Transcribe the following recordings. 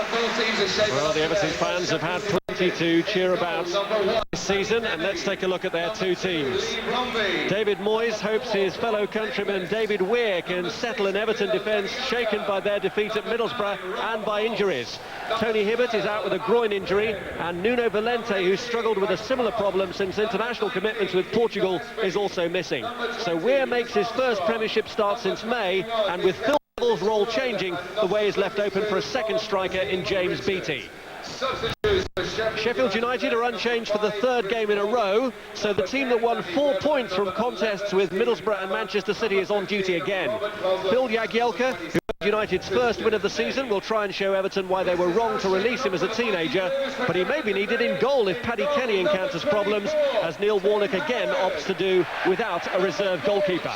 Well, the Everton fans have had plenty to cheer about this season, and let's take a look at their two teams. David Moyes hopes his fellow countryman David Weir can settle an Everton defence shaken by their defeat at Middlesbrough and by injuries. Tony Hibbert is out with a groin injury, and Nuno Valente, who struggled with a similar problem since international commitments with Portugal, is also missing. So Weir makes his first Premiership start since May, and with Phil Neville's role changing, the way is left open for a second striker in James Beattie. Sheffield United are unchanged for the third game in a row, so the team that won 4 points from contests with Middlesbrough and Manchester City is on duty again. Phil Jagielka, who had United's first win of the season, will try and show Everton why they were wrong to release him as a teenager, but he may be needed in goal if Paddy Kenny encounters problems, as Neil Warnock again opts to do without a reserve goalkeeper.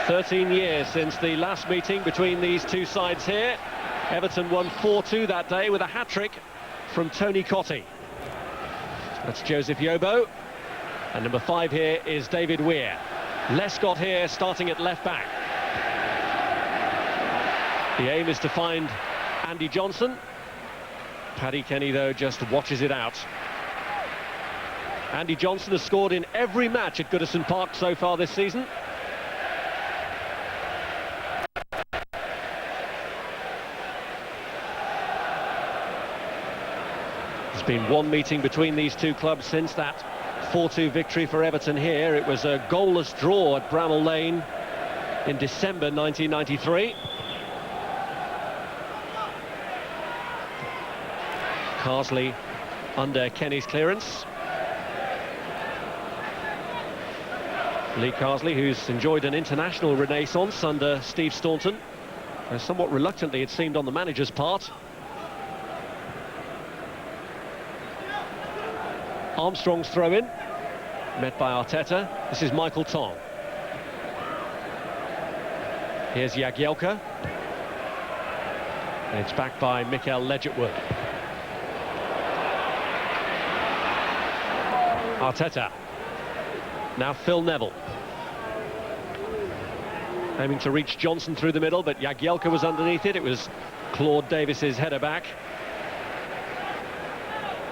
13 years since the last meeting between these two sides here. Everton won 4-2 that day with a hat-trick from Tony Cottee. That's Joseph Yobo. And number 5 here is David Weir. Lescott here starting at left-back. The aim is to find Andy Johnson. Paddy Kenny, though, just watches it out. Andy Johnson has scored in every match at Goodison Park so far this season. There's been one meeting between these two clubs since that 4-2 victory for Everton here. It was a goalless draw at Bramall Lane in December 1993. Carsley under Kenny's clearance. Lee Carsley, who's enjoyed an international renaissance under Steve Staunton. Somewhat reluctantly, it seemed, on the manager's part. Armstrong's throw-in, met by Arteta. This is Michael Tong. Here's Jagielka. And it's backed by Mikel Ledgerwood. Arteta. Now Phil Neville. Aiming to reach Johnson through the middle, but Jagielka was underneath it. It was Claude Davis's header back.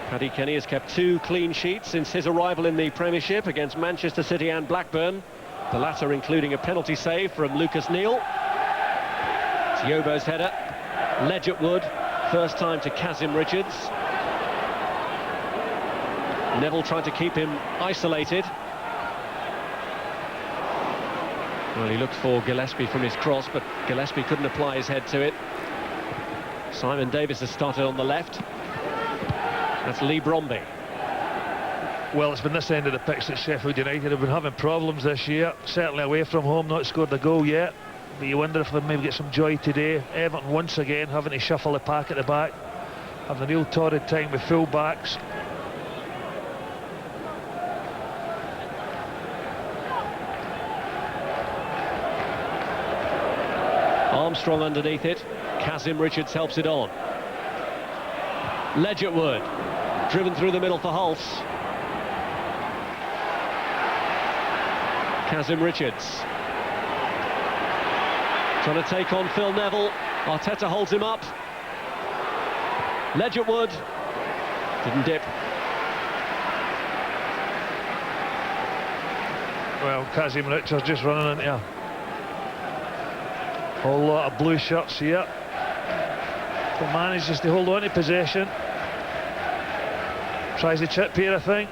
Paddy Kenny has kept 2 clean sheets since his arrival in the Premiership against Manchester City and Blackburn, the latter including a penalty save from Lucas Neal. It's Yobo's header. Ledgerwood, first time to Kazim Richards. Neville trying to keep him isolated. Well, he looked for Gillespie from his cross, but Gillespie couldn't apply his head to it. Simon Davis has started on the left. That's Lee Bromby. Well, it's been this end of the pitch that Sheffield United have been having problems this year. Certainly away from home, not scored a goal yet. But you wonder if they'll maybe get some joy today. Everton once again having to shuffle the pack at the back. Having a real torrid time with full backs. Armstrong underneath it. Kazim Richards helps it on. Ledgerwood, driven through the middle for Hulse. Kazim Richards. Trying to take on Phil Neville. Arteta holds him up. Ledgerwood. Didn't dip. Well, Kazim Richards just running into a whole lot of blue shirts here. He manages to hold on to possession. Tries the chip here, I think.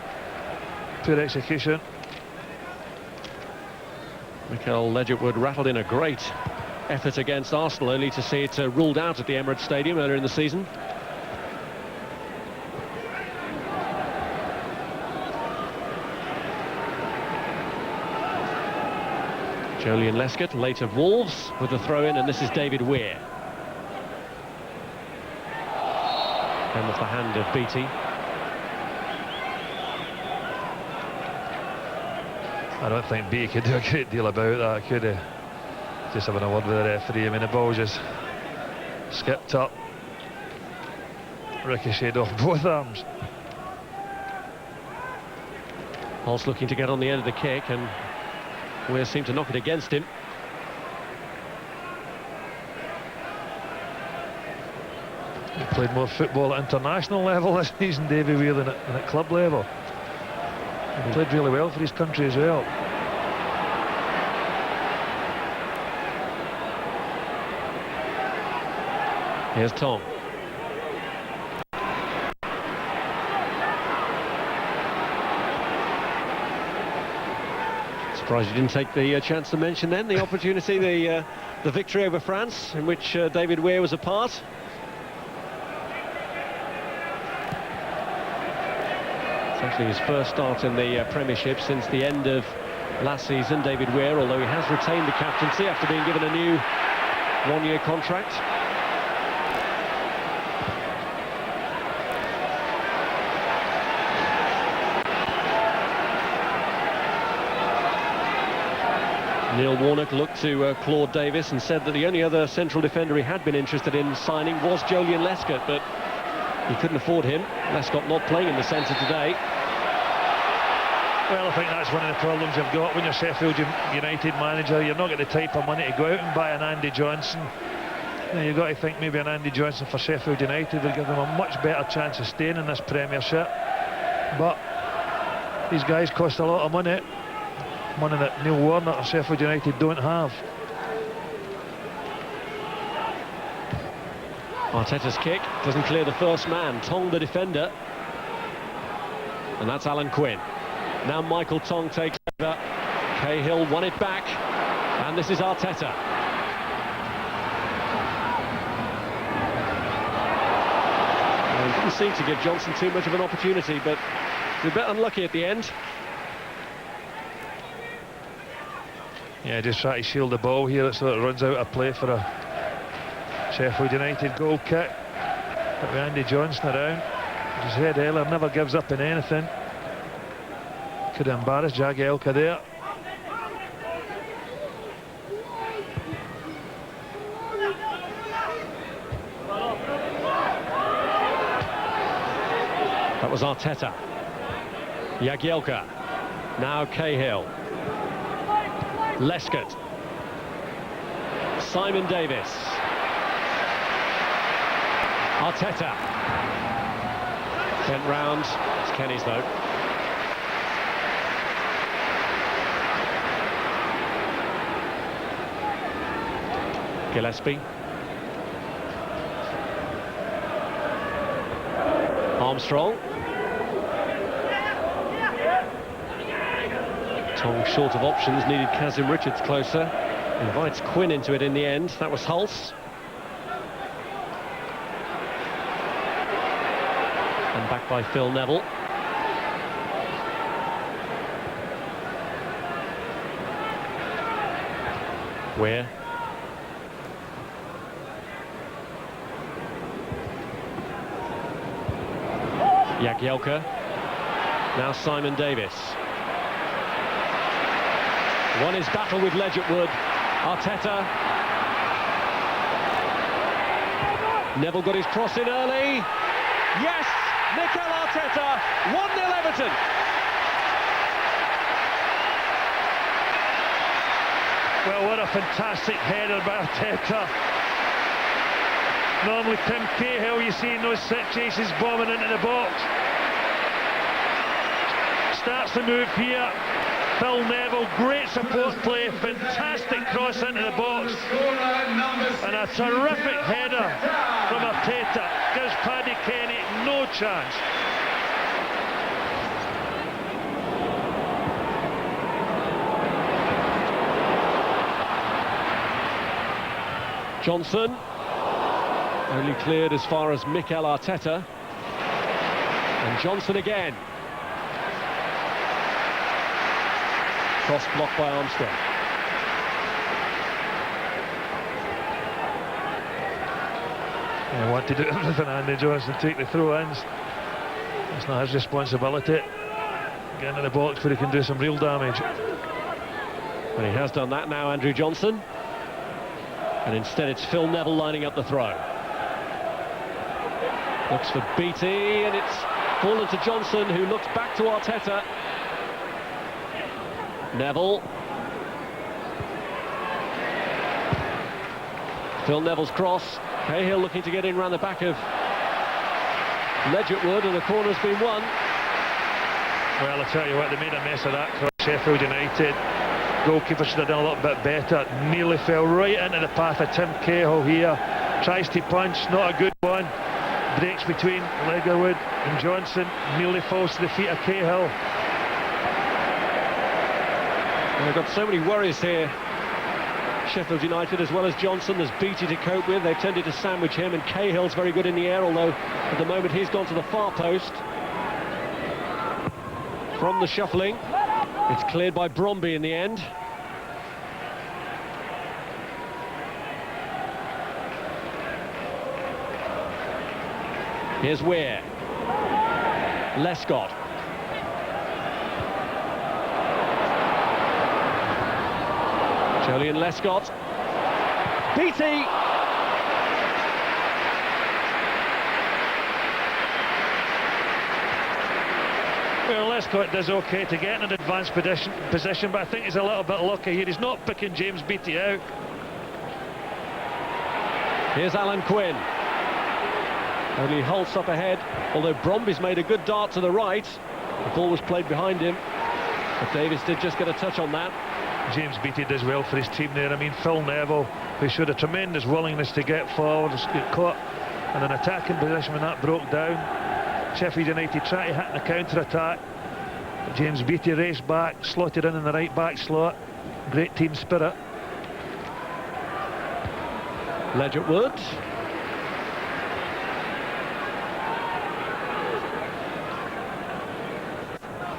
Poor execution. Mikel Ledgerwood rattled in a great effort against Arsenal, only to see it ruled out at the Emirates Stadium earlier in the season. Jolyon Lescott, late of Wolves, with the throw-in, and this is David Weir. And with the hand of Beattie. I don't think Beattie could do a great deal about that, could he? Just having a word with the referee. I mean, the ball just skipped up, ricocheted off both arms. Hulse looking to get on the end of the kick, and Weir seemed to knock it against him. played more football at international level this season, David Weir, than at club level. He played really well for his country as well. Here's Tong. Surprised you didn't take the chance to mention then the opportunity, the victory over France, in which David Weir was a part. It's actually his first start in the Premiership since the end of last season. David Weir, although he has retained the captaincy after being given a new one-year contract. Neil Warnock looked to Claude Davis and said that the only other central defender he had been interested in signing was Jolyon Lescott, but he couldn't afford him. Lescott not playing in the centre today. Well, I think that's one of the problems you've got when you're Sheffield United manager. You're not getting the type of money to go out and buy an Andy Johnson. You've got to think maybe an Andy Johnson for Sheffield United will give them a much better chance of staying in this Premiership. But these guys cost a lot of money. Money that Neil Warnock and Sheffield United don't have. Arteta's kick doesn't clear the first man. Tong the defender. And that's Alan Quinn. Now Michael Tong takes over. Cahill won it back. And this is Arteta. Well, he didn't seem to give Johnson too much of an opportunity, but he's a bit unlucky at the end. Yeah, just try to shield the ball here so it runs out of play for a Sheffield United goal kick. But with Andy Johnson around, as you said earlier, never gives up in anything. Could have embarrassed Jagielka there. That was Arteta. Jagielka. Now Cahill. Lescott. Simon Davis. Arteta. Bent round. It's Kenny's though. Gillespie. Armstrong. Tong short of options, needed Kazim Richards closer. Invites Quinn into it in the end. That was Hulse. And back by Phil Neville. Weir. Jagielka. Now Simon Davis. Won his battle with Ledge at Wood. Arteta. Neville got his cross in early. Yes! Mikel Arteta. 1-0 Everton. Well, what a fantastic header by Arteta. Normally Tim Cahill, you see in those situations, bombing into the box. Starts the move here. Phil Neville, great support play, fantastic cross into the box, and a terrific header from Arteta. Gives Paddy Kenny no chance. Johnson only cleared as far as Mikel Arteta, and Johnson again. Cross blocked by Armstrong. I want to do everything Andy Johnson, take the throw-ins. It's not his responsibility. Get into the box where he can do some real damage. And he has done that now, Andrew Johnson. And instead it's Phil Neville lining up the throw. Looks for Beattie, and it's fallen to Johnson, who looks back to Arteta. Neville. Phil Neville's cross. Cahill looking to get in round the back of Ledgerwood, and the corner's been won. Well, I tell you what, they made a mess of that cross. Sheffield United goalkeeper should have done a little bit better. Nearly fell right into the path of Tim Cahill here. Tries to punch, not a good one. Breaks between Ledgerwood and Johnson. Nearly falls to the feet of Cahill. They've got so many worries here, Sheffield United, as well as Johnson. There's Beattie to cope with. They've tended to sandwich him, and Cahill's very good in the air, although at the moment he's gone to the far post. From the shuffling, it's cleared by Bromby in the end. Here's Weir. Lescott. Julian Lescott. Beattie! Well, Lescott does okay to get in an advanced position, but I think he's a little bit lucky here. He's not picking James Beattie out. Here's Alan Quinn. Only Holtz up ahead, although Bromby's made a good dart to the right. The ball was played behind him, but Davis did just get a touch on that. James Beattie does well for his team there. I mean, Phil Neville, who showed a tremendous willingness to get forward, got caught in an attacking position when that broke down. Sheffield United tried to hit in a counter-attack, but James Beattie raced back, slotted in the right back slot. Great team spirit. Ledgerwood.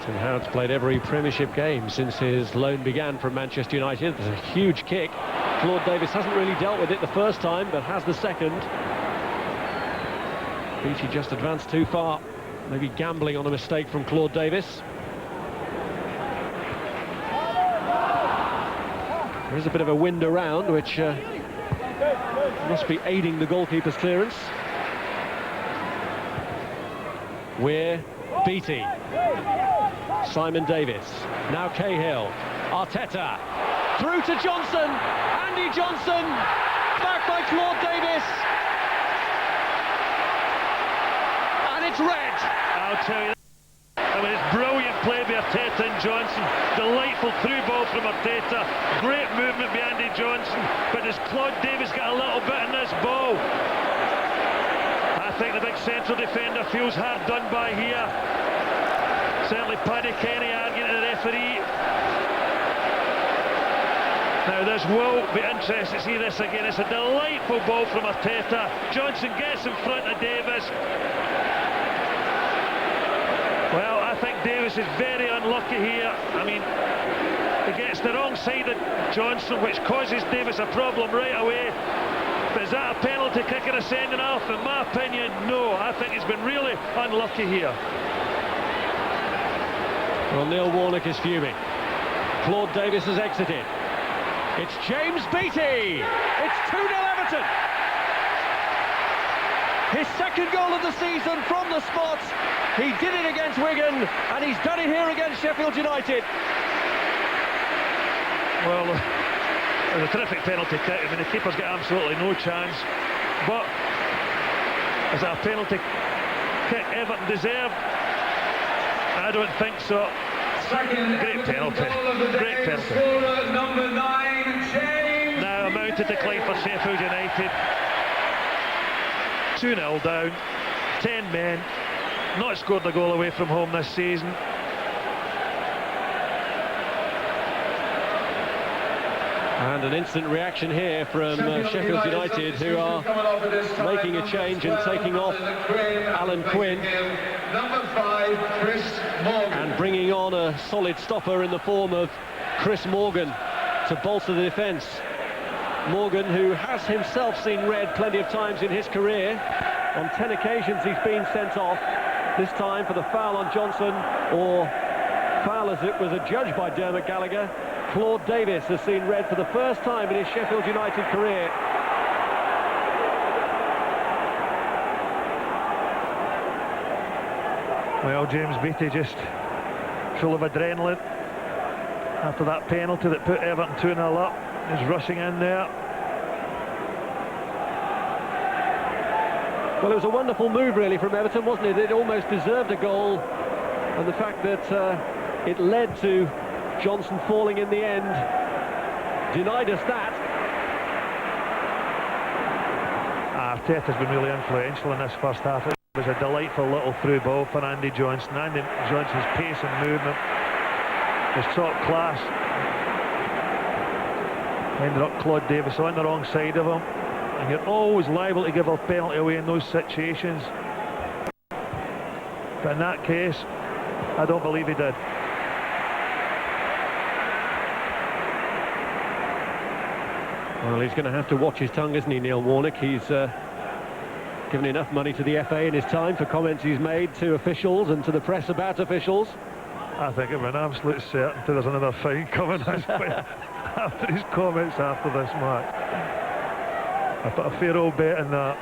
Tim Howard's played every Premiership game since his loan began from Manchester United. There's a huge kick. Claude Davis hasn't really dealt with it the first time, but has the second. Beattie just advanced too far, maybe gambling on a mistake from Claude Davis. There is a bit of a wind around, which must be aiding the goalkeeper's clearance. Weir, Beattie, Simon Davis, now Cahill, Arteta, through to Johnson, Andy Johnson, back by Claude Davis. It's red. I'll tell you, I mean, it's brilliant play by Arteta and Johnson. Delightful through ball from Arteta. Great movement by Andy Johnson. But does Claude Davis get a little bit in this ball? I think the big central defender feels hard done by here. Certainly Paddy Kenny arguing to the referee. Now this will be interesting to see this again. It's a delightful ball from Arteta. Johnson gets in front of Davis. Well, I think Davis is very unlucky here. I mean, he gets the wrong side of Johnson, which causes Davis a problem right away. But is that a penalty kick or a sending off? In my opinion, no. I think he's been really unlucky here. Well, Neil Warnock is fuming. Claude Davis has exited. It's James Beattie. It's 2-0 Everton. His second goal of the season from the spot. He did it against Wigan, and he's done it here against Sheffield United. Well, it was a terrific penalty kick. I mean, the keeper's got absolutely no chance. But is that a penalty kick Everton deserved? I don't think so. Great penalty. Great penalty. Number 9, James. Now a mounted decline for Sheffield United. 2-0 down. 10 men. Not scored a goal away from home this season. And an instant reaction here from Sheffield United, who are making a change and taking off Alan Quinn. Number 5, Chris Morgan. And bringing on a solid stopper in the form of Chris Morgan to bolster the defence. Morgan, who has himself seen red plenty of times in his career. On 10 occasions he's been sent off. This time for the foul on Johnson, or foul as it was adjudged by Dermot Gallagher. Claude Davis has seen red for the first time in his Sheffield United career. Well, James Beattie just full of adrenaline after that penalty that put Everton 2-0 up. He's rushing in there. Well, it was a wonderful move, really, from Everton, wasn't it? It almost deserved a goal, and the fact that it led to Johnson falling in the end denied us that. Arteta's been really influential in this first half. It was a delightful little through ball for Andy Johnson. Andy Johnson's pace and movement was top class. Ended up Claude Davis on the wrong side of him. And you're always liable to give a penalty away in those situations. But in that case, I don't believe he did. Well, he's going to have to watch his tongue, isn't he, Neil Warnock? He's given enough money to the FA in his time for comments he's made to officials and to the press about officials. I think it'd be an absolute certainty there's another fine coming his way after his comments after this match. I put a fair old bet in that.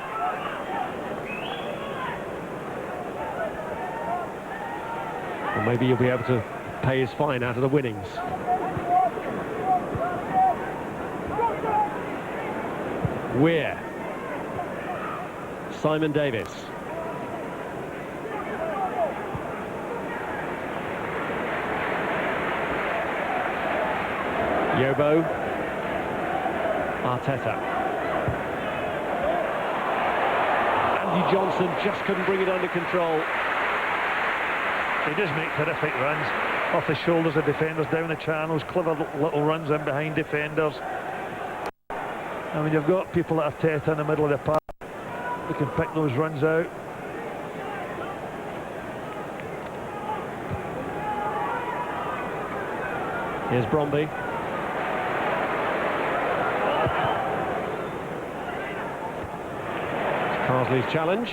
Well, maybe you'll be able to pay his fine out of the winnings. Weir. Simon Davis. Yobo. Arteta. Andy Johnson just couldn't bring it under control. He does make terrific runs off the shoulders of defenders, down the channels, clever little runs in behind defenders. I mean, you've got people like Arteta in the middle of the park who can pick those runs out. Here's Bromby. Carsley's challenge.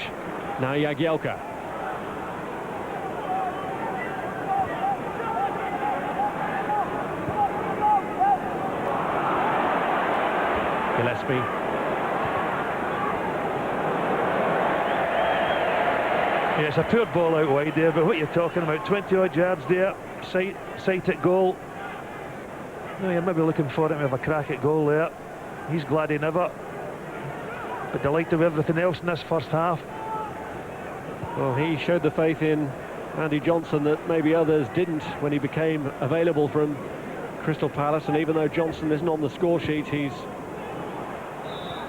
Now Jagielka. Gillespie. Yeah, it's a poor ball out wide there, but what you're talking about, 20 odd yards there, sight at goal. No, you're maybe looking for him to have a crack at goal there. He's glad he never. But delighted with everything else in this first half. Well, he showed the faith in Andy Johnson that maybe others didn't when he became available from Crystal Palace, and even though Johnson isn't on the score sheet, he's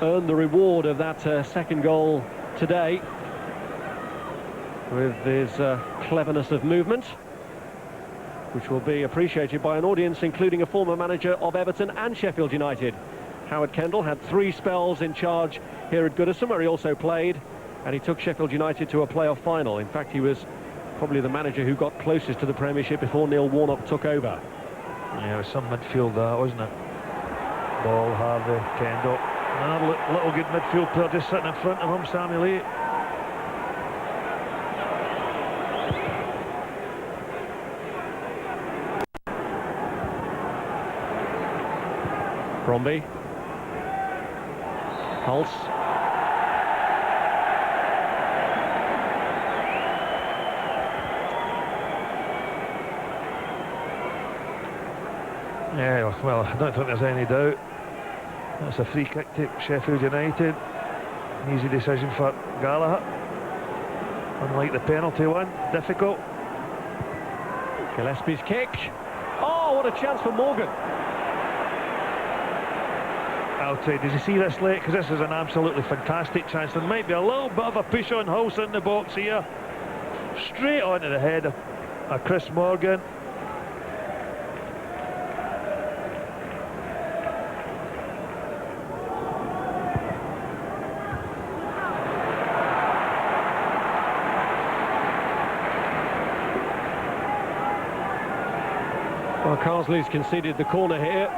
earned the reward of that second goal today with his cleverness of movement, which will be appreciated by an audience including a former manager of Everton and Sheffield United. Howard Kendall had 3 spells in charge here at Goodison, where he also played, and he took Sheffield United to a playoff final. In fact, he was probably the manager who got closest to the Premiership before Neil Warnock took over. Yeah, it was some midfield that, wasn't it? Ball, Harvey, Kendall. Another little good midfield player just sitting in front of him, Samuel Lee. Bromby. Pulse. Yeah, well, I don't think there's any doubt. That's a free kick to Sheffield United. An easy decision for Gallagher. Unlike the penalty one, difficult. Gillespie's kick. Oh, what a chance for Morgan. I'll tell you, did you see this late? Because this is an absolutely fantastic chance. There might be a little bit of a push on Hulse in the box here. Straight onto the head of Chris Morgan. Well, Carsley's conceded the corner here.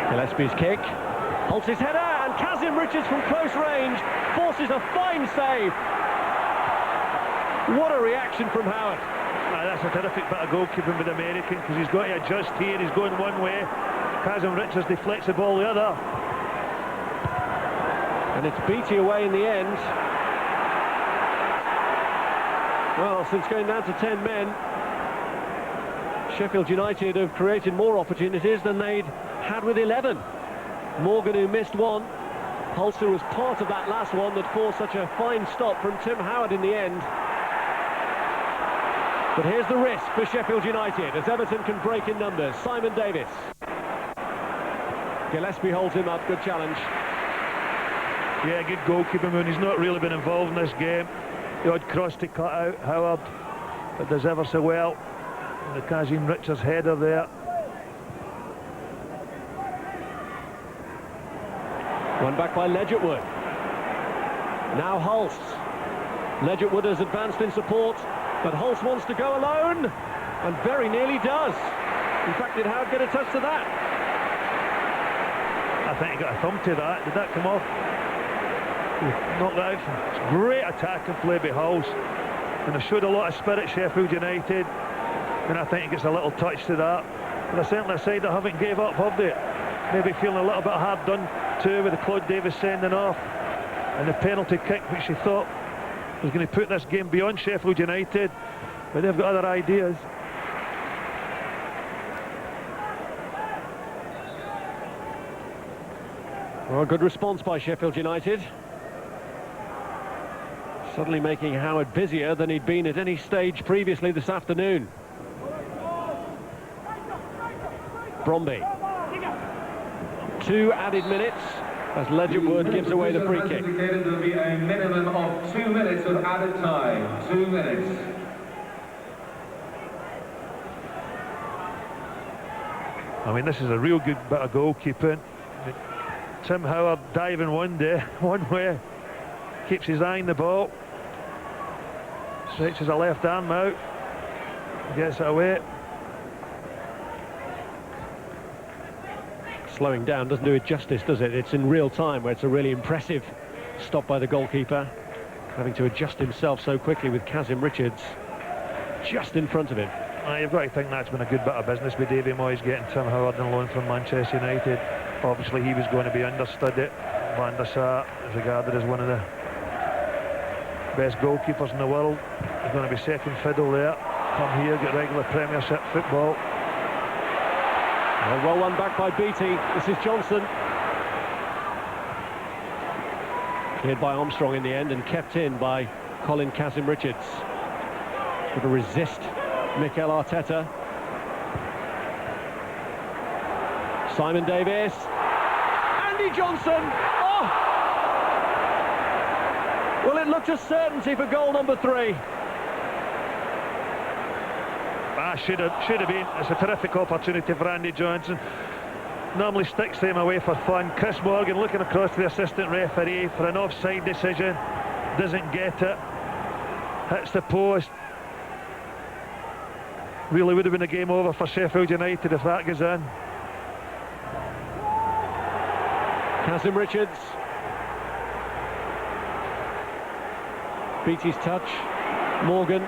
Gillespie's kick. Hulse's header, and Kazim Richards from close range forces a fine save. What a reaction from Howard. That's a terrific bit of goalkeeping with the American, because he's got to adjust here. He's going one way. Kazim Richards deflects the ball the other. And it's Beattie away in the end. Well, since going down to 10 men, Sheffield United have created more opportunities than they'd had with 11. Morgan, who missed one. Holster was part of that last one that forced such a fine stop from Tim Howard in the end. But here's the risk for Sheffield United as Everton can break in numbers. Simon Davis. Gillespie holds him up, good challenge. Yeah, good goalkeeper, Moon. He's not really been involved in this game. The odd cross to cut out Howard, but does ever so well. And the Kazim Richards header there. One back by Ledgerwood. Now Hulse. Ledgerwood has advanced in support, but Hulse wants to go alone, and very nearly does. In fact, did Howard get a touch to that? I think he got a thumb to that. Did that come off? Knocked that out. It's great attack and play by Hulse. And they showed a lot of spirit, Sheffield United. And I think he gets a little touch to that. But they're certainly a side that haven't gave up, have they? Maybe feeling a little bit hard done to with the Claude Davis sending off. And the penalty kick, which he thought was going to put this game beyond Sheffield United. But they've got other ideas. Well, good response by Sheffield United. Suddenly making Howard busier than he'd been at any stage previously this afternoon. Bromby. 2 added minutes as Ledgerwood gives away the free kick. There will be a minimum of 2 minutes of added time. 2 minutes. I mean, this is a real good bit of goalkeeping. Tim Howard diving one way, keeps his eye on the ball, stretches a left arm out, gets it away. Slowing down doesn't do it justice, does it? It's in real time where it's a really impressive stop by the goalkeeper, having to adjust himself so quickly with Kazim Richards just in front of him. You've got to think that's been a good bit of business with Davy Moyes getting Tim Howard on loan from Manchester United. Obviously he was going to be understudy. Van der Sar is regarded as one of the best goalkeepers in the world. He's going to be second fiddle there. Come here, get regular Premiership football. Well won back by Beattie. This is Johnson. Cleared by Armstrong in the end and kept in by Colin Kazim Richards. Got to resist Mikel Arteta. Simon Davis. Andy Johnson. Oh! Well, it looked a certainty for goal number 3. Should have been. It's a terrific opportunity for Andy Johnson. Normally sticks them away for fun. Chris Morgan looking across to the assistant referee for an offside decision. Doesn't get it. Hits the post. Really would have been a game over for Sheffield United if that goes in. Kazim Richards. Beattie's touch. Morgan.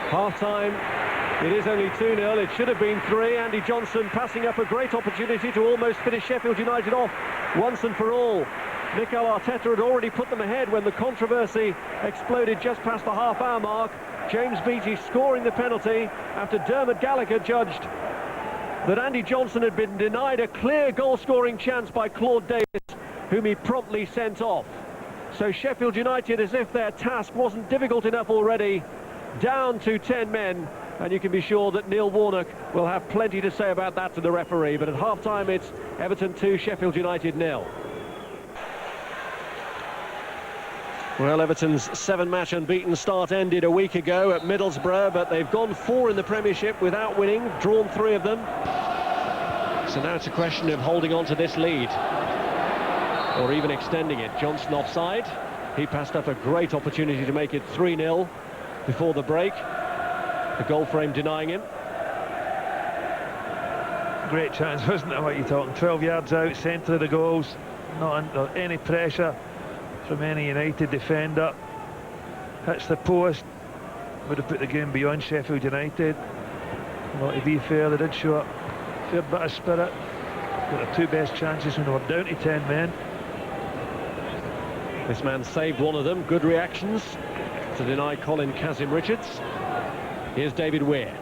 Half-time. It is only 2-0. It should have been 3. Andy Johnson passing up a great opportunity to almost finish Sheffield United off once and for all. Mikel Arteta had already put them ahead when the controversy exploded just past the half-hour mark. James Beattie scoring the penalty after Dermot Gallagher judged that Andy Johnson had been denied a clear goal-scoring chance by Claude Davis, whom he promptly sent off. So Sheffield United, as if their task wasn't difficult enough already, down to 10 men, and you can be sure that Neil Warnock will have plenty to say about that to the referee. But at half-time it's Everton 2, Sheffield United 0. Well, Everton's 7-match unbeaten start ended a week ago at Middlesbrough, but they've gone 4 in the Premiership without winning, drawn 3 of them. So now it's a question of holding on to this lead, or even extending it. Johnson offside. He passed up a great opportunity to make it 3-0 before the break. The goal frame denying him. Great chance, wasn't it, what you're talking? 12 yards out, centre of the goals. Not under any pressure from any United defender. Hits the post. Would have put the game beyond Sheffield United. Well, to be fair, they did show a fair bit of spirit. Got the 2 best chances when they were down to 10 men. This man saved one of them. Good reactions to deny Colin Kazim Richards. Here's David Weir.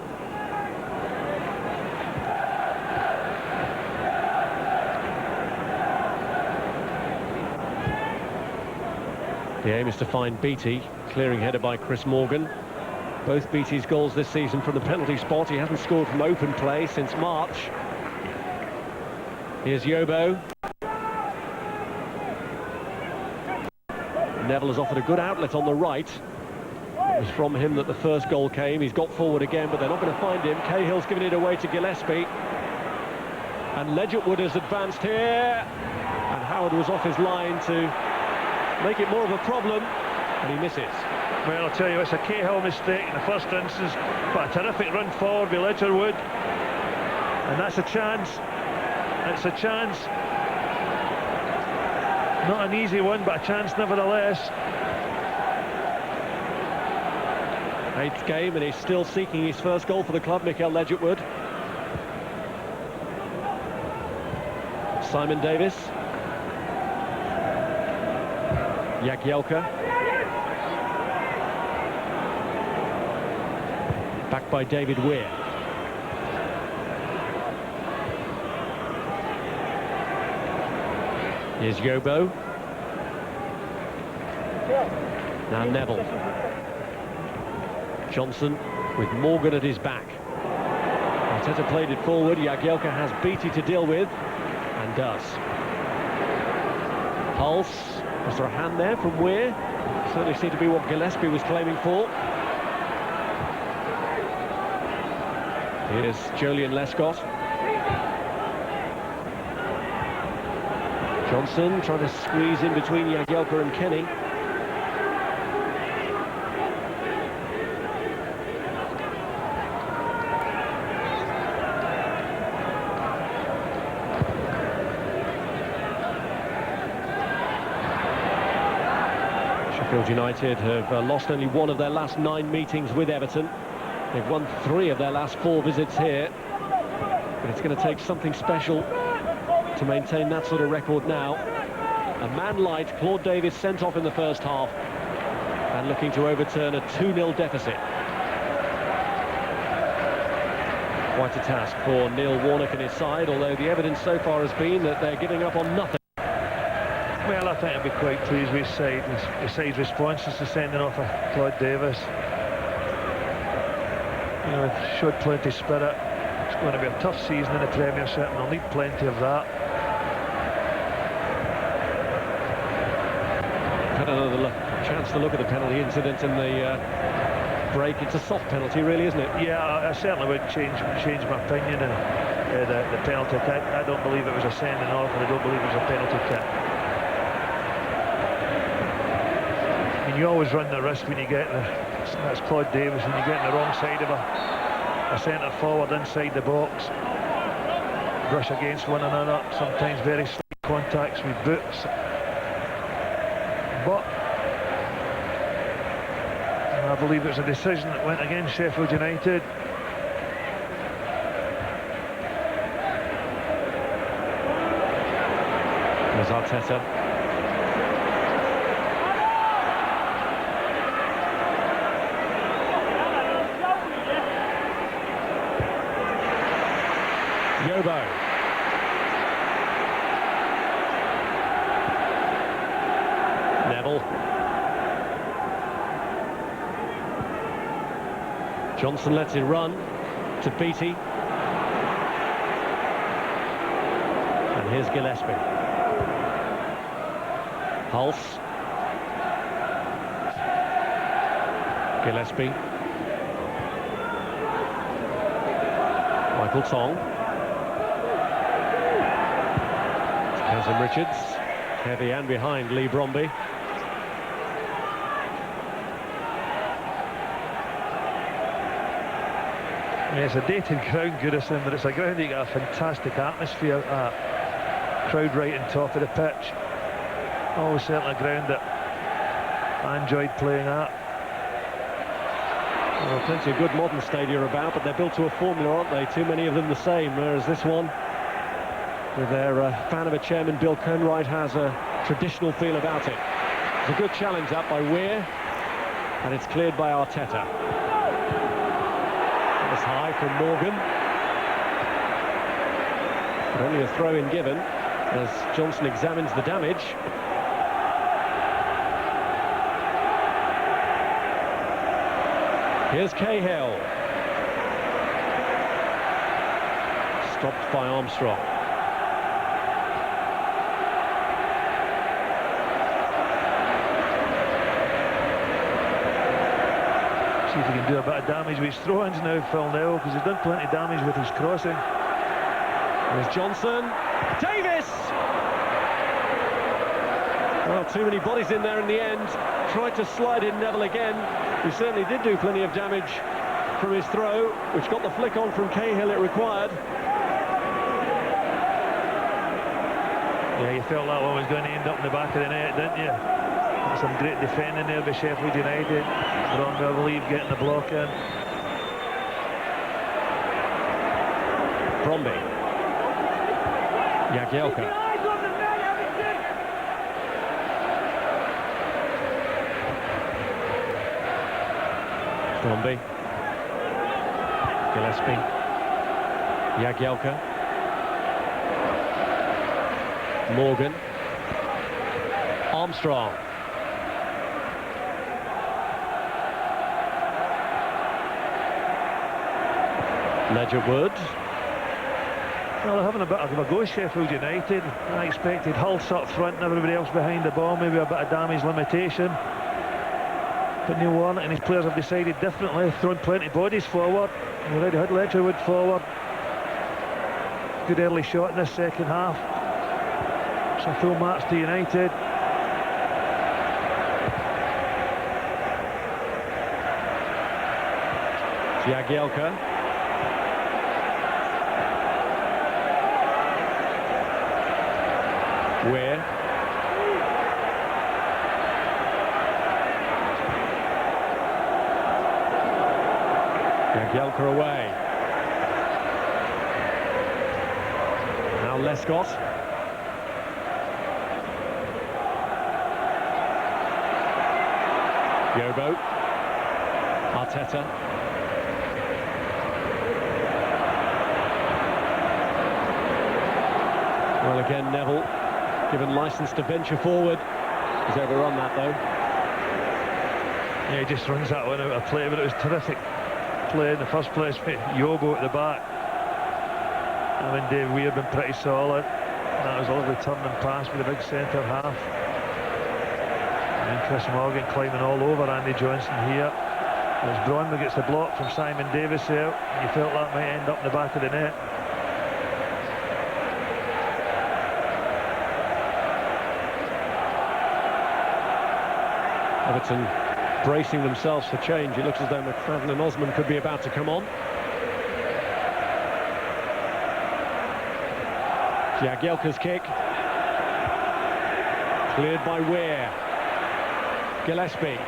The aim is to find Beattie, clearing header by Chris Morgan. Both Beattie's goals this season from the penalty spot. He hasn't scored from open play since March. Here's Yobo. Neville has offered a good outlet on the right. It was from him that the first goal came. He's got forward again, but they're not going to find him. Cahill's given it away to Gillespie. And Ledgerwood has advanced here. And Howard was off his line to make it more of a problem. And he misses. Well, I'll tell you, it's a Cahill mistake in the first instance, but a terrific run forward by Ledgerwood. And that's a chance. It's a chance. Not an easy one, but a chance nevertheless. 8th game, and he's still seeking his first goal for the club, Mikael Ledgerwood. Simon Davis. Jagielka. Back by David Weir. Here's Yobo. Now Neville. Johnson with Morgan at his back. Arteta played it forward. Jagielka has Beattie to deal with, and does. Pulse. Was there a hand there from Weir? Certainly seemed to be what Gillespie was claiming for. Here's Jolien Lescott. Johnson trying to squeeze in between Jagielka and Kenny. Sheffield United have lost only one of their last 9 meetings with Everton. They've won 3 of their last 4 visits here. But it's going to take something special to maintain that sort of record now. A man light, Claude Davis sent off in the first half and looking to overturn a 2-0 deficit. Quite a task for Neil Warnock and his side, although the evidence so far has been that they're giving up on nothing. Well, I think I'll be quite pleased with his side's responses to sending off a Claude Davis. You know, it showed plenty of spirit. It's going to be a tough season in the Premiership, and they'll need plenty of that. Had another chance to look at the penalty incident in the break. It's a soft penalty, really, isn't it? Yeah, I certainly wouldn't change my opinion on the penalty kick. I don't believe it was a sending off, and I don't believe it was a penalty kick. I mean, you always run the risk when you get that's Claude Davis, when you get on the wrong side of a centre forward inside the box, brush against one another, sometimes very slight contacts with boots. But I believe it was a decision that went against Sheffield United. There's Arteta. Yobo. Neville. Johnson lets it run to Beattie. And here's Gillespie. Pulse. Gillespie. Michael Tong. Kazim Richards, heavy and behind Lee Bromby. Yeah, it's a dated ground, Goodison, but it's a ground that you got a fantastic atmosphere at. Crowd right on top of the pitch. Always certainly a ground that I enjoyed playing at. Well, plenty of good modern stadia about, but they're built to a formula, aren't they? Too many of them the same, whereas this one, with their fan of a chairman, Bill Conright, has a traditional feel about it. It's a good challenge up by Weir, and it's cleared by Arteta. That was high from Morgan. But only a throw-in given, as Johnson examines the damage. Here's Cahill. Stopped by Armstrong. See if he can do a bit of damage with his throw-ins now, Phil Neville, because he's done plenty of damage with his crossing. There's Johnson. Davis! Well, too many bodies in there in the end. Tried to slide in Neville again. He certainly did do plenty of damage from his throw, which got the flick on from Cahill it required. Yeah, you felt that one was going to end up in the back of the net, didn't you? Some great defending there by Sheffield United. Ron, I believe, getting the block in. Bromby. Jagielka. Bromby. Gillespie. Jagielka. Morgan. Armstrong. Ledgerwood. Well, they're having a bit of a go, Sheffield United. I expected Hulse up front and everybody else behind the ball, maybe a bit of damage limitation. But Neil Warnock and his players have decided differently, thrown plenty of bodies forward. They already had Ledgerwood forward. Good early shot in this second half. It's a full match to United. Jagielka. Where? Jagielka away. Now Lescott. Yobo. Arteta. Well, again, Neville, given licence to venture forward. He's overrun that, though. Yeah, he just runs that one out of play, but it was terrific play in the first place. Yobo at the back. I mean, Dave Weir been pretty solid. That was a lovely turn and pass with a big centre half. And Chris Morgan climbing all over Andy Johnson here. As Bromby gets the block from Simon Davis out, and you felt that might end up in the back of the net. Everton bracing themselves for change. It looks as though McFadden and Osman could be about to come on. Jagielka's kick. Cleared by Weir. Gillespie.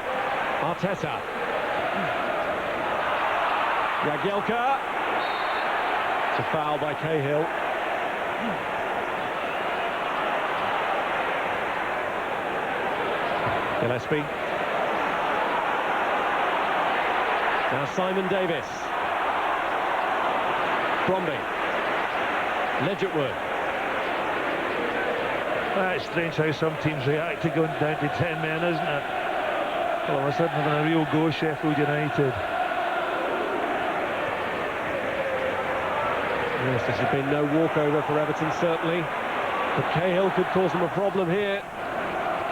Arteta. Jagielka. It's a foul by Cahill. Gillespie. Now Simon Davis. Bromby. Ledgerwood. It's strange how some teams react to going down to 10 men, isn't it? All of a sudden having a real go, Sheffield United. Yes, this has been no walkover for Everton, certainly. But Cahill could cause them a problem here.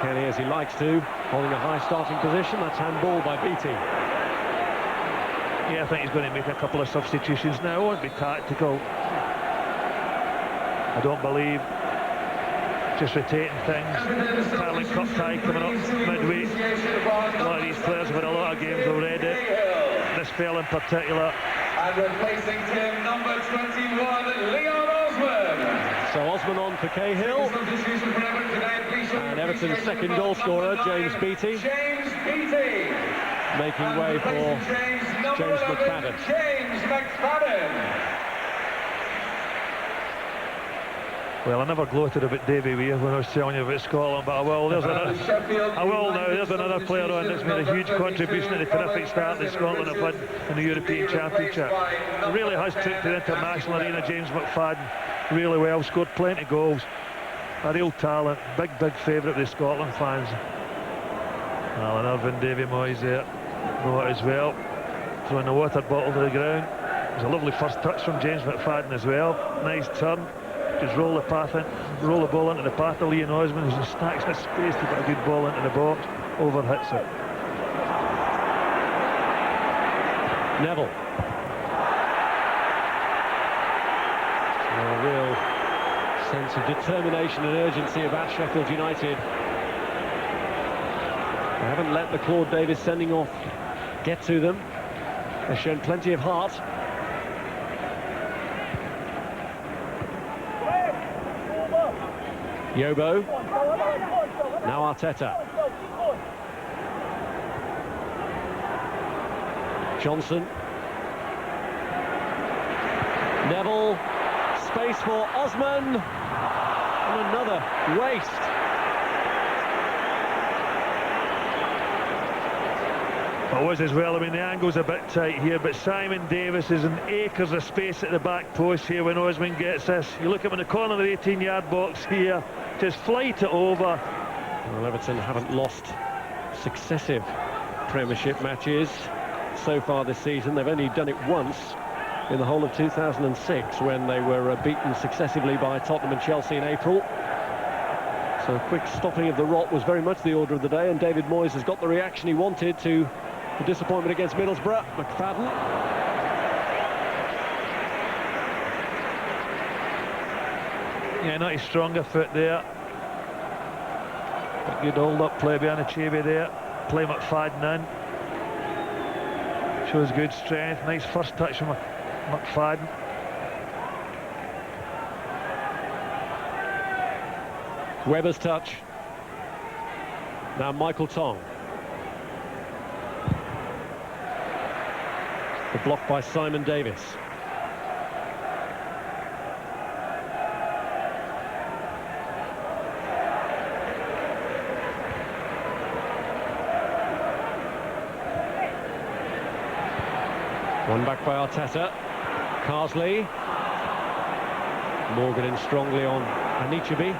Kelly, as he likes to, holding a high starting position. That's handball by Beattie. Yeah, I think he's going to make a couple of substitutions now. It won't be tactical. I don't believe. Just rotating things. Carling Cup tie coming up midweek. A lot of these players have had a lot of games already. This fella in particular. And replacing him, number 21, Leon Osman. So Osman on for Cahill. And Everton's second goal scorer, James Beattie. Making way for James McFadden. Well, I never gloated about Davy Weir when I was telling you about Scotland, but I will. There's another player on that's made a huge contribution to the terrific start that Scotland have had in the European Championship. It really has took to the international arena, James McFadden, really well, scored plenty of goals. A real talent, big favourite with the Scotland fans. Well, and Irvin Davy Moyes there, know it as well. throwing a water bottle to the ground. It was a lovely first touch from James McFadden as well. Nice turn. Just roll the ball into the path of Leon Osman, who's in stacks of space to put a good ball into the box. Overhits it. Neville. A real sense of determination and urgency about Sheffield United. They haven't let the Claude Davis sending off get to them. They've shown plenty of heart. Yobo. Now Arteta. Johnson. Neville. Space for Osman. And another waste. It was as well. I mean, the angle's a bit tight here, but Simon Davis is in acres of space at the back post here when Osman gets this. You look up in the corner of the 18-yard box here, just flight it over. Well, Everton haven't lost successive Premiership matches so far this season. They've only done it once in the whole of 2006 when they were beaten successively by Tottenham and Chelsea in April. So a quick stopping of the rot was very much the order of the day, and David Moyes has got the reaction he wanted to the disappointment against Middlesbrough. McFadden. Yeah, not his stronger foot there. But good hold-up play behind Achebe there. Play McFadden in. Shows good strength. Nice first touch from McFadden. Webber's touch. Now Michael Tong. The block by Simon Davis. One back by Arteta. Carsley. Morgan in strongly on Anichebe.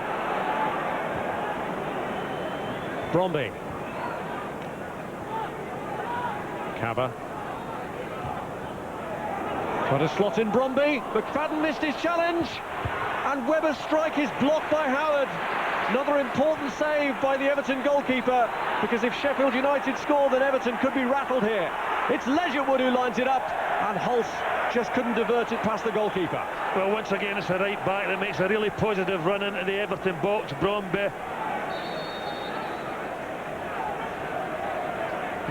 Bromby. Cabba. Got a slot in Bromby. McFadden missed his challenge. And Webber's strike is blocked by Howard. Another important save by the Everton goalkeeper, because if Sheffield United score, then Everton could be rattled here. It's Ledgerwood who lines it up, and Hulse just couldn't divert it past the goalkeeper. Well, once again, it's the right back that makes a really positive run into the Everton box. Bromby.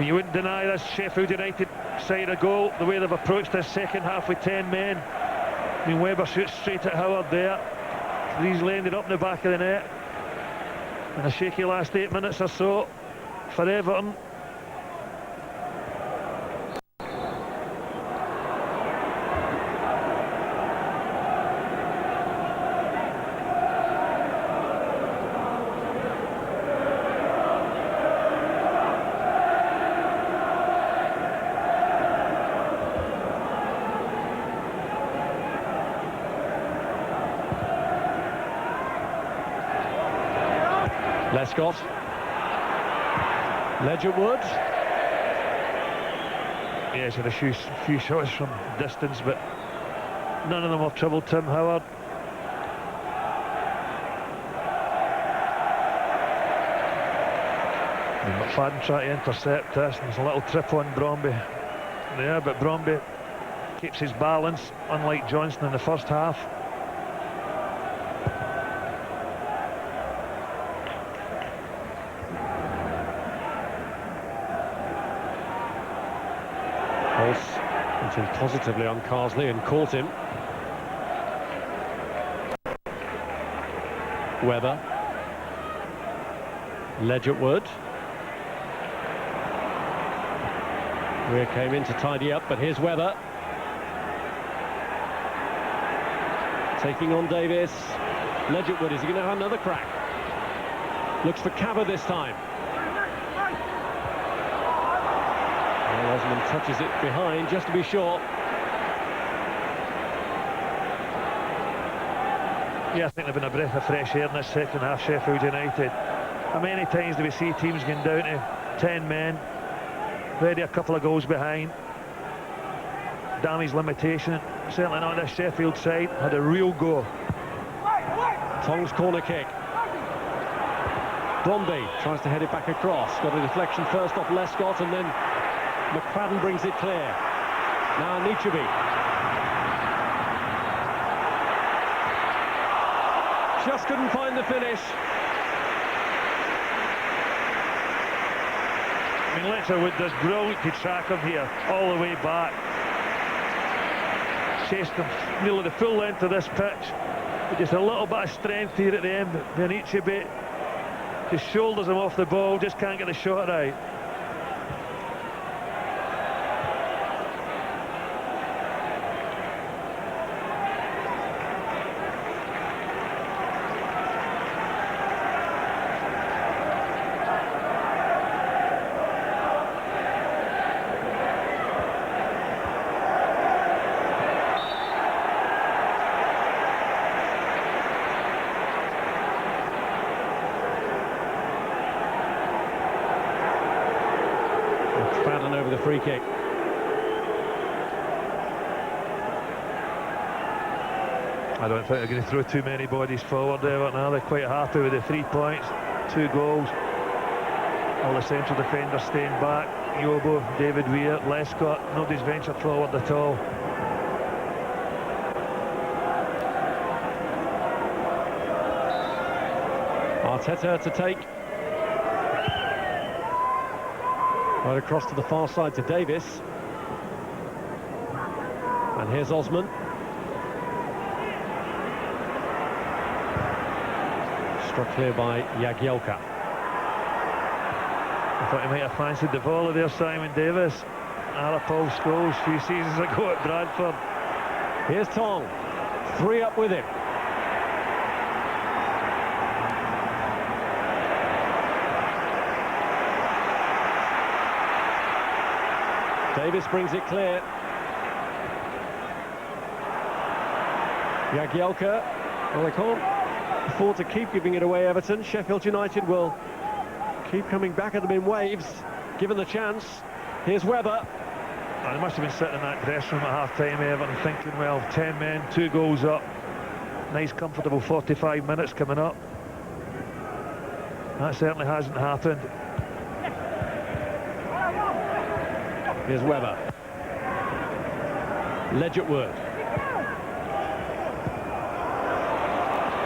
You wouldn't deny this Sheffield United side a goal, the way they've approached this second half with 10 men. I mean, Webber shoots straight at Howard there. He's landed up in the back of the net. And a shaky last 8 minutes or so for Everton. Lescott. Ledgerwood. Yeah, he's had a few shots from distance, but none of them have troubled Tim Howard. And McFadden trying to intercept this, and there's a little trip on Bromby there, but Bromby keeps his balance, unlike Johnston in the first half. Hunting positively on Carsley and caught him. Webber. Ledgerwood. Weir came in to tidy up, but here's Webber. Taking on Davis. Ledgerwood, is he going to have another crack? Looks for Cabba this time. Osman touches it behind just to be sure. Yeah, I think they've been a breath of fresh air in this second half, Sheffield United. How many times do we see teams going down to 10 men, already a couple of goals behind, damage limitation. Certainly not this Sheffield side. Had a real go. Tong's corner kick. Bromby tries to head it back across. Got a deflection first off Lescott, and then McFadden brings it clear. Now Nicheby. Just couldn't find the finish. I mean, Letterwood does brilliant to track him here, all the way back. Chased him nearly the full length of this pitch. But just a little bit of strength here at the end. Nicheby just shoulders him off the ball, just can't get the shot right. McFadden over the free kick. I don't think they're going to throw too many bodies forward, Everton, are they? Quite happy with the 3 points, 2 goals. All the central defenders staying back. Yobo, David Weir, Lescott, nobody's ventured forward at all. Arteta to take. Right across to the far side to Davis. And here's Osman. Struck clear by Jagielka. I thought he might have fancied the volley there, Simon Davis. Paul Scholes a few seasons ago at Bradford. Here's Tong. 3 up with him. Davis brings it clear. Jagielka. Well, they can't afford to keep giving it away, Everton. Sheffield United will keep coming back at them in waves, given the chance. Here's Webber. They must have been sitting in that dressing room at half-time, Everton, thinking, well, 10 men, 2 goals up. Nice, comfortable 45 minutes coming up. That certainly hasn't happened. Here's Webber. Ledgerwood.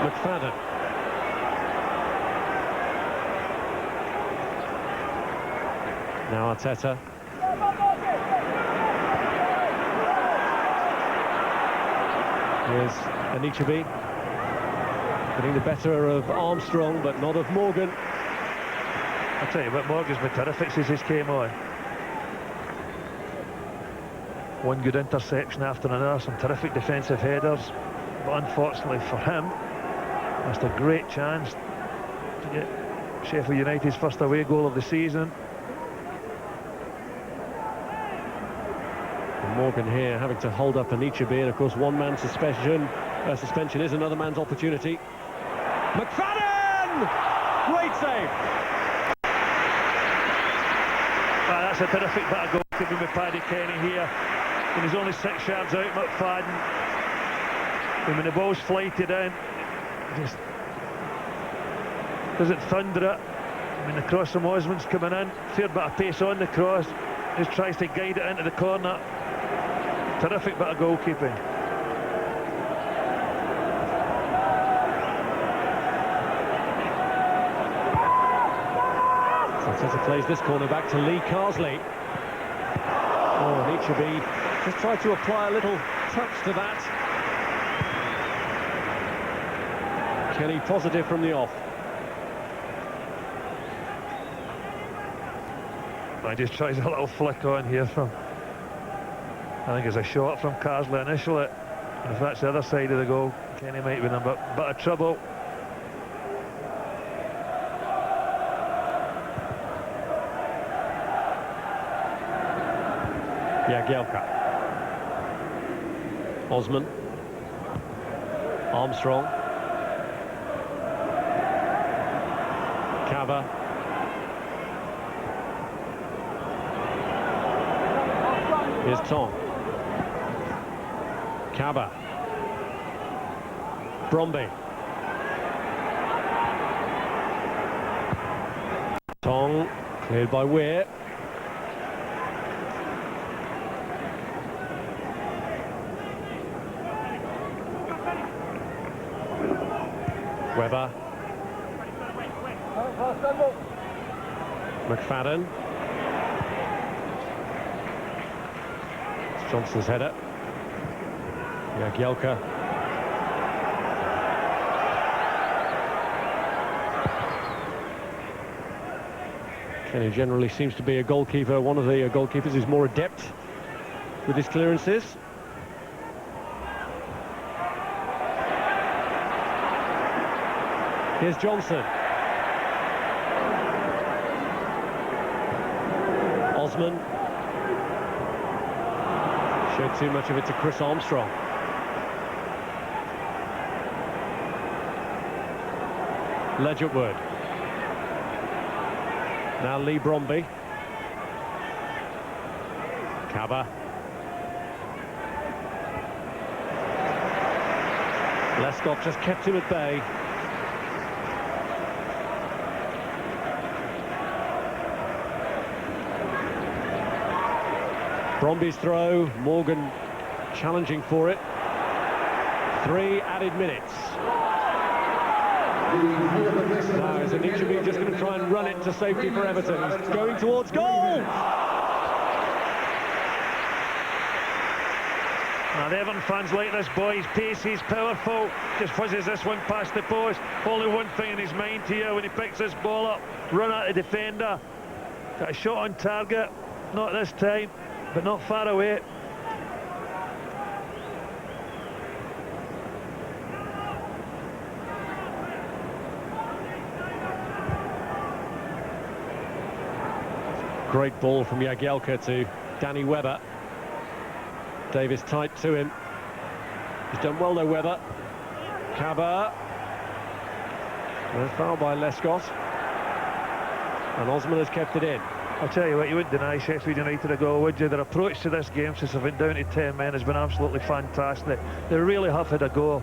McFadden. Now Arteta. Here's Anichebe. Getting the better of Armstrong, but not of Morgan. I'll tell you what, Morgan's been terrific since he came on. One good interception after another, some terrific defensive headers. But unfortunately for him, missed a great chance to get Sheffield United's first away goal of the season. And Morgan here having to hold up Anichebe, and of course one man's suspension is another man's opportunity. McFadden! Great save! That's a terrific bit of goalkeeping with Paddy Kenny here. And he's only 6 yards out, McFadden. And when the ball's flighted in, just doesn't thunder it. I mean, the cross from Osman's coming in, fair bit of pace on the cross, just tries to guide it into the corner. Terrific bit of goalkeeping. Arteta plays this corner back to Lee Carsley. Oh, Anichebe just tried to apply a little touch to that. Kenny positive from the off. I just tries a little flick on here from, I think it's a shot from Carsley initially. And if that's the other side of the goal, Kenny might be in a bit of trouble. Jagielka. Osman. Armstrong. Cava. Here's Tong. Kaba. Bromby. Tong, cleared by Weir. Webber. McFadden. It's Johnson's header. Jagielka. Kenny generally seems to be a goalkeeper, one of the goalkeepers who's more adept with his clearances. Here's Johnson. Osman. Showed too much of it to Chris Armstrong. Ledgerwood. Now Lee Bromby. Kaba. Lescott just kept him at bay. Bromby's throw, Morgan challenging for it. 3 added minutes. Now is Anichebe just going to try and run it to safety for Everton. He's going towards goal! Now the Everton fans like this boy, his pace, he's powerful, just whizzes this one past the post. Only one thing in his mind here when he picks this ball up, run at the defender. Got a shot on target, not this time, but not far away. Great ball from Jagielka to Danny Webber. Davis tight to him. He's done well though, Webber. Kaba. Foul by Lescott. And Osman has kept it in. I'll tell you what, you wouldn't deny Sheffield United a goal, would you? Their approach to this game since they've been down to 10 men has been absolutely fantastic. They really have had a goal.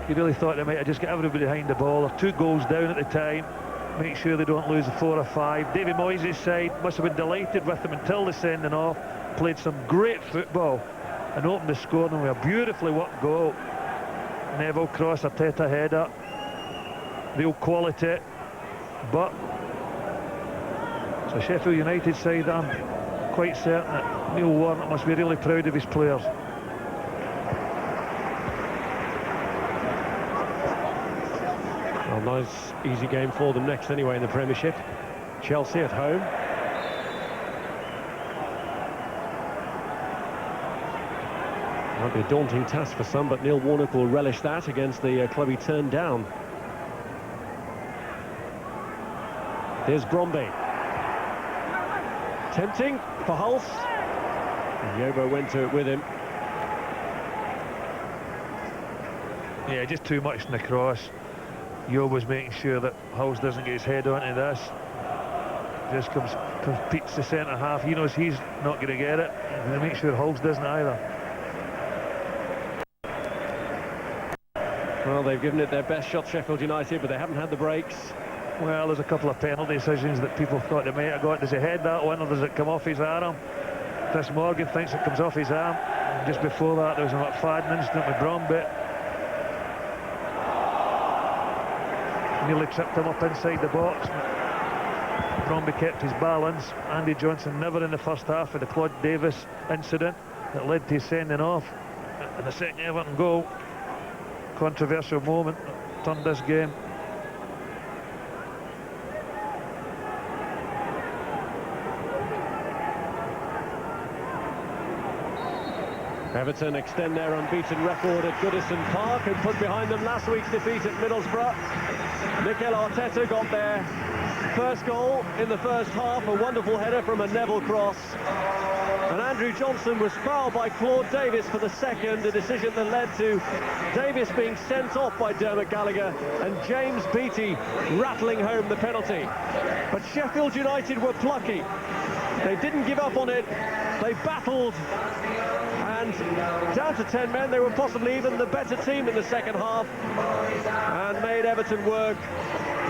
You really thought they might have just got everybody behind the ball. They're 2 goals down at the time. Make sure they don't lose the 4 or 5. David Moyes' side must have been delighted with them until the sending off. Played some great football and opened the scoring with a beautifully worked goal. Neville cross, Arteta header. Real quality. But so Sheffield United side, I'm quite certain that Neil Warnock must be really proud of his players. Well, nice easy game for them next anyway in the Premiership. Chelsea at home. Might be a daunting task for some, but Neil Warnock will relish that against the club he turned down. Here's Bromby. Tempting for Hulse. And Yobo went to it with him. Yeah, just too much in the cross. Yobo's making sure that Hulse doesn't get his head onto this. Just competes the centre half. He knows he's not going to get it. And they make sure Hulse doesn't either. Well, they've given it their best shot, Sheffield United, but they haven't had the breaks. Well, there's a couple of penalty decisions that people thought they might have got. Does he head that one, or does it come off his arm? Chris Morgan thinks it comes off his arm. And just before that, there was a McFadden incident with Bromby. Nearly tripped him up inside the box. Bromby kept his balance. Andy Johnson never in the first half of the Claude Davis incident that led to his sending off. And the second Everton goal, controversial moment, turned this game. Everton extend their unbeaten record at Goodison Park and put behind them last week's defeat at Middlesbrough. Mikel Arteta got their first goal in the first half, a wonderful header from a Neville cross. And Andrew Johnson was fouled by Claude Davis for the second, a decision that led to Davis being sent off by Dermot Gallagher and James Beattie rattling home the penalty. But Sheffield United were plucky. They didn't give up on it. They battled, and down to 10 men, they were possibly even the better team in the second half, and made Everton work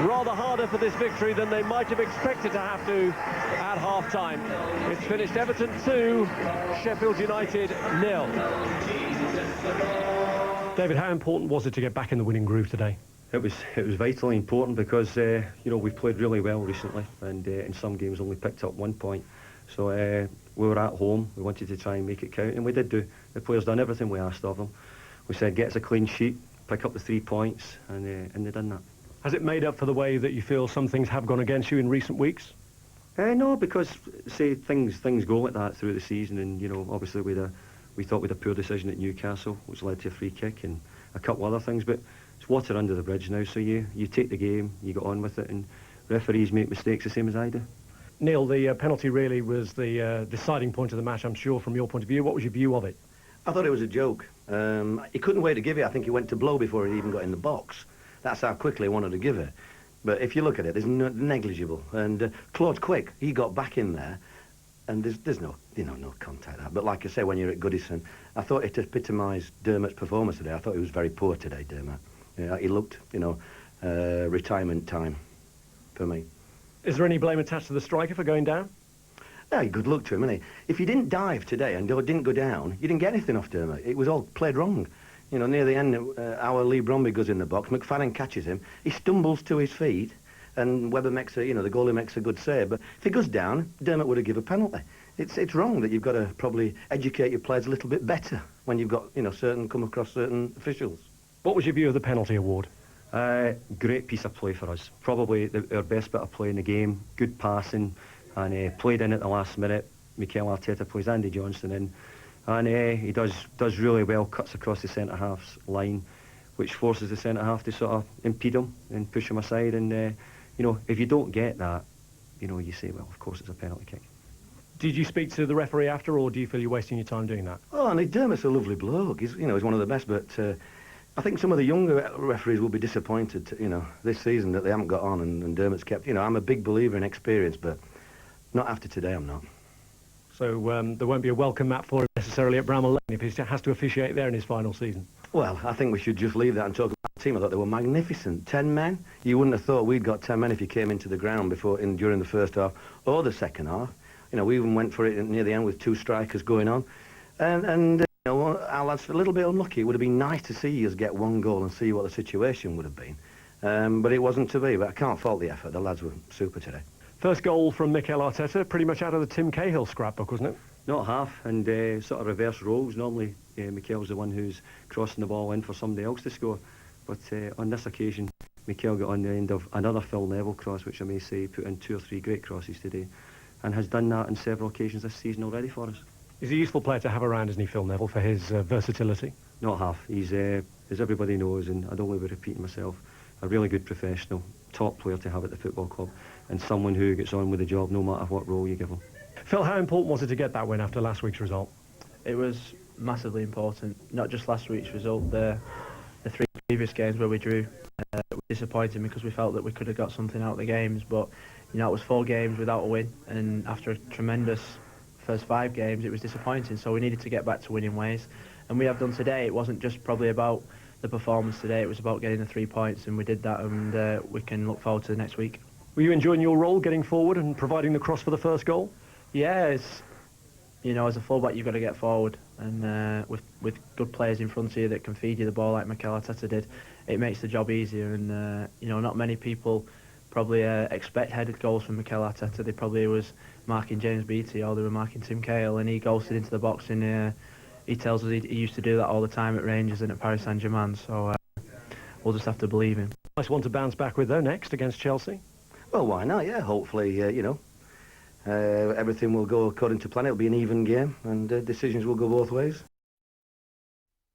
rather harder for this victory than they might have expected to have to at half-time. It's finished Everton 2, Sheffield United 0. David, how important was it to get back in the winning groove today? It was vitally important because you know, we've played really well recently, and in some games only picked up 1 point. So we were at home. We wanted to try and make it count, and we did do. The players done everything we asked of them. We said, get us a clean sheet, pick up the 3 points, and they done that. Has it made up for the way that you feel some things have gone against you in recent weeks? No, because say things go like that through the season, and you know, obviously we thought we had a poor decision at Newcastle, which led to a free kick and a couple other things, but it's water under the bridge now. So you take the game, you get on with it, and referees make mistakes the same as I do. Neil, the penalty really was the deciding point of the match, I'm sure, from your point of view. What was your view of it? I thought it was a joke. He couldn't wait to give it. I think he went to blow before he even got in the box. That's how quickly he wanted to give it. But if you look at it, there's negligible. And Claude Quick, he got back in there, and there's no, no contact there. But like I say, when you're at Goodison, I thought it epitomised Dermot's performance today. I thought he was very poor today, Dermot. He looked, retirement time for me. Is there any blame attached to the striker for going down? Yeah, good luck to him, isn't he? If he didn't dive today and didn't go down, you didn't get anything off Dermot. It was all played wrong. Near the end, our Lee Bromby goes in the box. McFadden catches him. He stumbles to his feet, and Webber makes the goalie makes a good save. But if he goes down, Dermot would have given a penalty. It's wrong that you've got to probably educate your players a little bit better when you've got, come across certain officials. What was your view of the penalty award? Great piece of play for us. Probably our best bit of play in the game. Good passing, and played in at the last minute. Mikel Arteta plays Andy Johnson in, and he does really well. Cuts across the centre half's line, which forces the centre half to sort of impede him and push him aside. And if you don't get that, you say, well, of course it's a penalty kick. Did you speak to the referee after, or do you feel you're wasting your time doing that? Oh, and Dermot's a lovely bloke. He's one of the best, but I think some of the younger referees will be disappointed, this season that they haven't got on, and Dermot's kept. I'm a big believer in experience, but not after today. I'm not. So there won't be a welcome mat for him necessarily at Bramall Lane if he has to officiate there in his final season. Well, I think we should just leave that and talk about the team. I thought they were magnificent. 10 men. You wouldn't have thought we'd got 10 men if you came into the ground during the first half or the second half. We even went for it near the end with 2 strikers going on, and our lads a little bit unlucky. It would have been nice to see us get 1 goal and see what the situation would have been, but it wasn't to be. But I can't fault the effort. The lads were super today. First goal from Mikel Arteta, pretty much out of the Tim Cahill scrapbook, wasn't it? Not half, and sort of reverse roles. Normally, Mikel's the one who's crossing the ball in for somebody else to score, but on this occasion, Mikel got on the end of another Phil Neville cross, which I may say put in 2 or 3 great crosses today, and has done that on several occasions this season already for us. He's a useful player to have around, isn't he, Phil Neville, for his versatility? Not half. He's, as everybody knows, and I don't want to be repeating myself, a really good professional, top player to have at the football club, and someone who gets on with the job no matter what role you give him. Phil, how important was it to get that win after last week's result? It was massively important. Not just last week's result, the 3 previous games where we drew were disappointing because we felt that we could have got something out of the games, but it was 4 games without a win, and after a tremendous first 5 games it was disappointing, so we needed to get back to winning ways, and we have done today. It wasn't just probably about the performance today, it was about getting the 3 points, and we did that, and we can look forward to the next week. Were you enjoying your role getting forward and providing the cross for the first goal? Yeah, as a fullback you've got to get forward, and with good players in front of you that can feed you the ball like Mikel Arteta did, it makes the job easier, and not many people probably expect headed goals from Mikel Arteta. They probably was marking James Beattie or they were marking Tim Cahill, and he ghosted into the box, and he tells us he used to do that all the time at Rangers and at Paris Saint-Germain, so we'll just have to believe him. Nice one to bounce back with though next against Chelsea. Well, why not? Yeah, hopefully, everything will go according to plan. It'll be an even game, and decisions will go both ways.